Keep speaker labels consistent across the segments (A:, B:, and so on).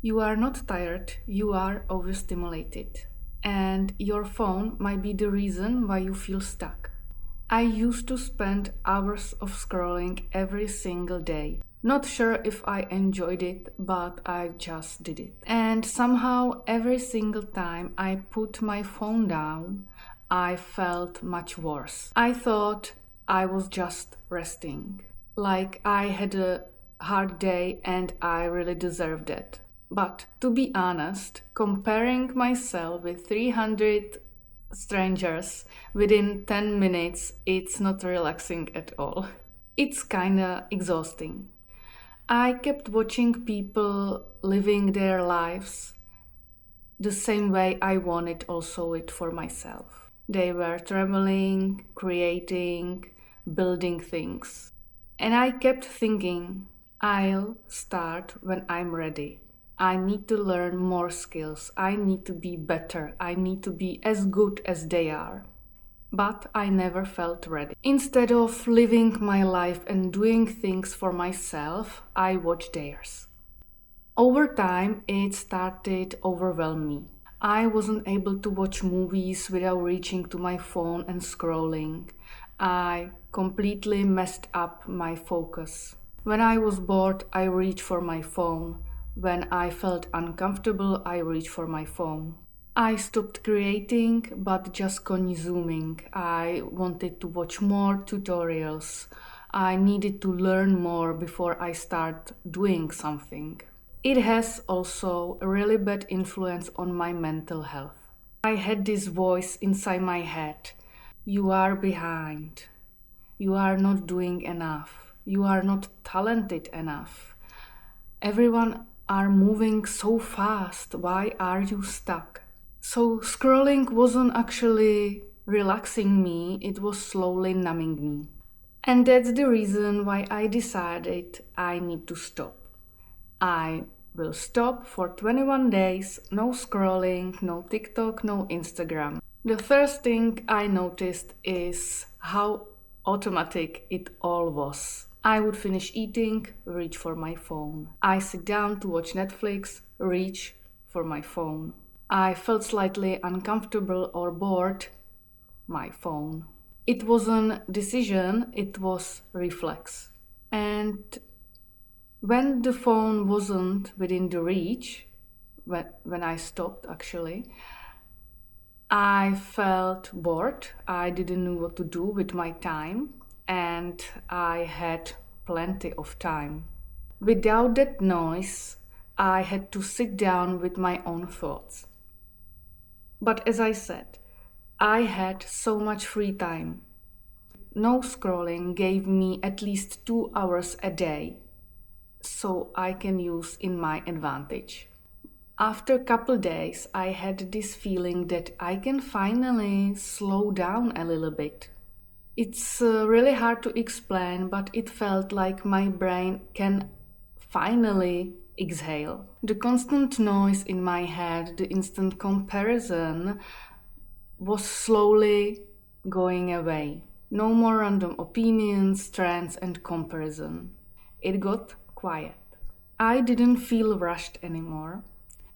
A: You are not tired, you are overstimulated. And your phone might be the reason why you feel stuck. I used to spend hours of scrolling every single day. Not sure if I enjoyed it, but I just did it. And somehow, every single time I put my phone down, I felt much worse. I thought I was just resting. Like I had a hard day and I really deserved it. But to be honest, comparing myself with 300 strangers within 10 minutes, it's not relaxing at all. It's kinda exhausting. I kept watching people living their lives the same way I wanted also it for myself. They were traveling, creating, building things. And I kept thinking, I'll start when I'm ready. I need to learn more skills. I need to be better. I need to be as good as they are. But I never felt ready. Instead of living my life and doing things for myself, I watched theirs. Over time, it started overwhelming me. I wasn't able to watch movies without reaching to my phone and scrolling. I completely messed up my focus. When I was bored, I reached for my phone. When I felt uncomfortable, I reached for my phone. I stopped creating, but just consuming. I wanted to watch more tutorials. I needed to learn more before I start doing something. It has also a really bad influence on my mental health. I had this voice inside my head. You are behind. You are not doing enough. You are not talented enough. Everyone are moving so fast. Why are you stuck? So scrolling wasn't actually relaxing me, it was slowly numbing me. And that's the reason why I decided I need to stop. I will stop for 21 days, no scrolling, no TikTok, no Instagram. The first thing I noticed is how automatic it all was. I would finish eating, reach for my phone. I sit down to watch Netflix, reach for my phone. I felt slightly uncomfortable or bored, my phone. It wasn't decision, it was reflex. And when the phone wasn't within the reach, when I stopped actually, I felt bored. I didn't know what to do with my time, and I had plenty of time. Without that noise, I had to sit down with my own thoughts. But as I said, I had so much free time. No scrolling gave me at least 2 hours a day, so I can use in my advantage. After a couple days, I had this feeling that I can finally slow down a little bit. It's really hard to explain, but it felt like my brain can finally exhale. The constant noise in my head, the instant comparison was slowly going away. No more random opinions, trends, and comparison. It got quiet. I didn't feel rushed anymore.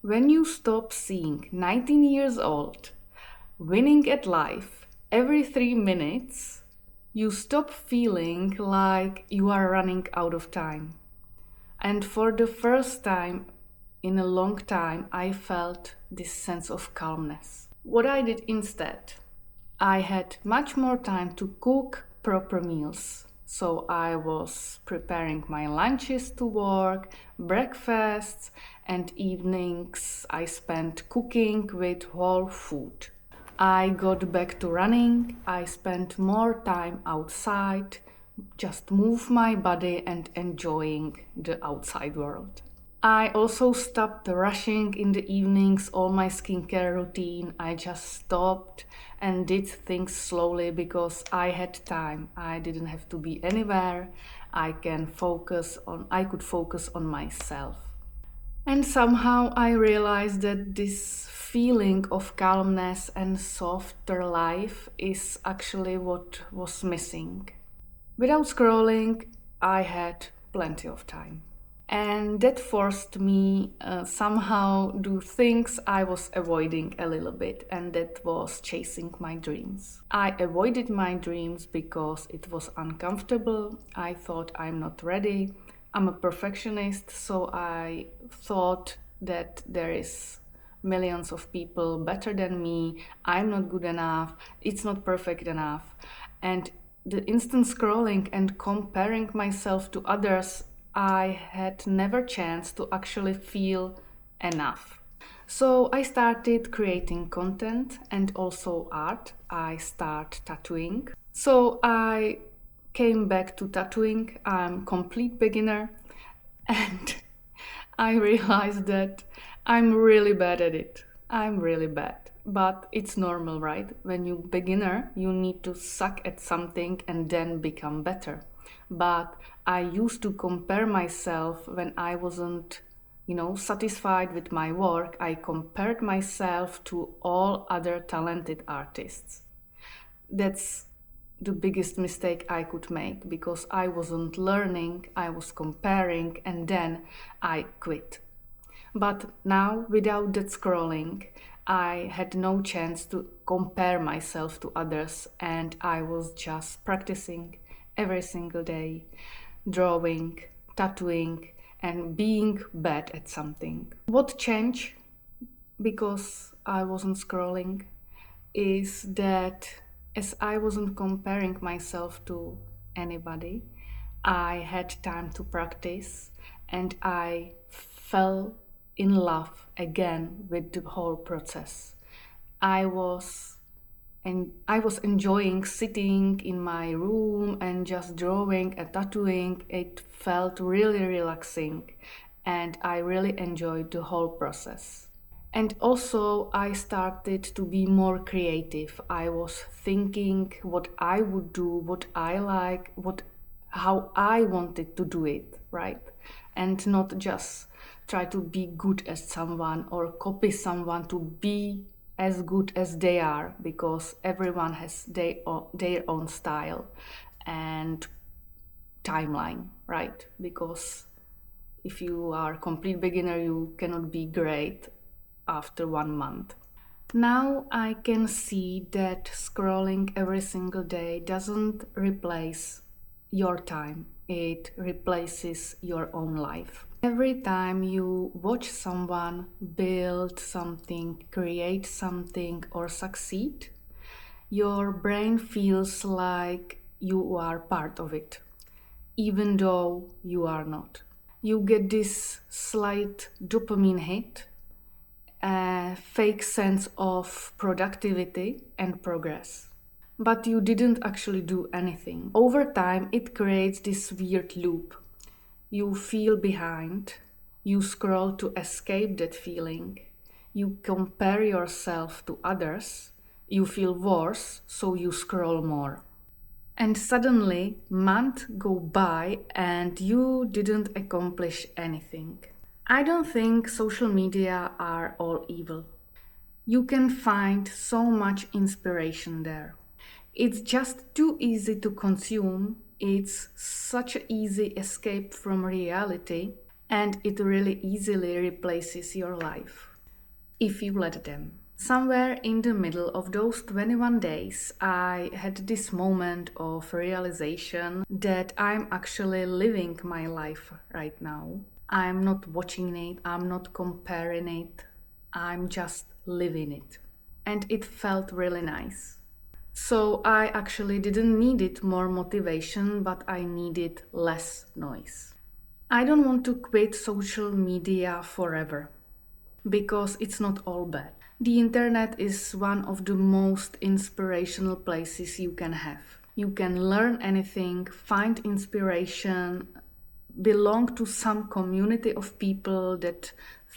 A: When you stop seeing 19 years old winning at life every 3 minutes, you stop feeling like you are running out of time. And for the first time in a long time, I felt this sense of calmness. What I did instead, I had much more time to cook proper meals. So I was preparing my lunches to work, breakfasts, and evenings I spent cooking with whole food. I got back to running. I spent more time outside, just move my body and enjoying the outside world. I also stopped rushing in the evenings, all my skincare routine. I just stopped and did things slowly because I had time. I didn't have to be anywhere. I could focus on myself. And somehow I realized that this feeling of calmness and softer life is actually what was missing. Without scrolling, I had plenty of time. And that forced me somehow do things I was avoiding a little bit, and that was chasing my dreams. I avoided my dreams because it was uncomfortable. I thought I'm not ready. I'm a perfectionist, so I thought that there is millions of people better than me. I'm not good enough. It's not perfect enough. And the instant scrolling and comparing myself to others, I had never chance to actually feel enough. So I started creating content and also art. I start tattooing. So I came back to tattooing. I'm complete beginner and I realized that I'm really bad at it. I'm really bad. But it's normal, right? When you're beginner, you need to suck at something and then become better. But I used to compare myself when I wasn't, satisfied with my work. I compared myself to all other talented artists. That's the biggest mistake I could make because I wasn't learning, I was comparing, and then I quit. But now, without that scrolling, I had no chance to compare myself to others, and I was just practicing every single day, drawing, tattooing, and being bad at something. What changed because I wasn't scrolling is that as I wasn't comparing myself to anybody, I had time to practice and I fell in love again with the whole process. I was I was enjoying sitting in my room and just drawing and tattooing. It felt really relaxing and I really enjoyed the whole process. And also, I started to be more creative. I was thinking what I would do, what I like, how I wanted to do it, right? And not just try to be good as someone or copy someone to be as good as they are, because everyone has their own style and timeline, right? Because if you are a complete beginner, you cannot be great after 1 month. Now I can see that scrolling every single day doesn't replace your time, it replaces your own life. Every time you watch someone build something, create something, or succeed, your brain feels like you are part of it, even though you are not. You get this slight dopamine hit, a fake sense of productivity and progress. But you didn't actually do anything. Over time, it creates this weird loop. You feel behind, you scroll to escape that feeling, you compare yourself to others, you feel worse, so you scroll more. And suddenly, months go by and you didn't accomplish anything. I don't think social media are all evil. You can find so much inspiration there. It's just too easy to consume. It's such an easy escape from reality, and it really easily replaces your life if you let them. Somewhere in the middle of those 21 days, I had this moment of realization that I'm actually living my life right now. I'm not watching it, I'm not comparing it, I'm just living it. And it felt really nice. So I actually didn't need it more motivation, but I needed less noise. I don't want to quit social media forever because it's not all bad. The internet is one of the most inspirational places you can have. You can learn anything, find inspiration, belong to some community of people that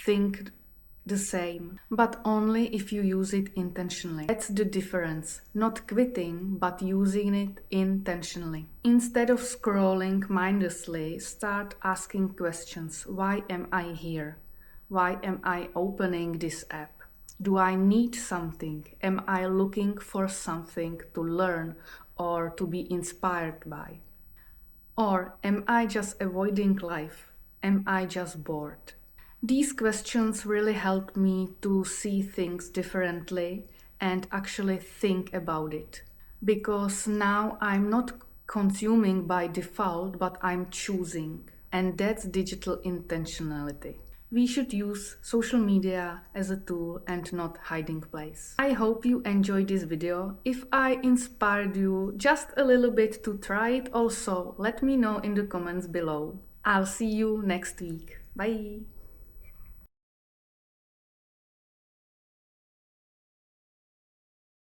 A: think the same, but only if you use it intentionally. That's the difference. Not quitting, but using it intentionally. Instead of scrolling mindlessly, start asking questions. Why am I here? Why am I opening this app? Do I need something? Am I looking for something to learn or to be inspired by? Or am I just avoiding life? Am I just bored? These questions really helped me to see things differently and actually think about it. Because now I'm not consuming by default, but I'm choosing. And that's digital intentionality. We should use social media as a tool and not hiding place. I hope you enjoyed this video. If I inspired you just a little bit to try it also, let me know in the comments below. I'll see you next week. Bye!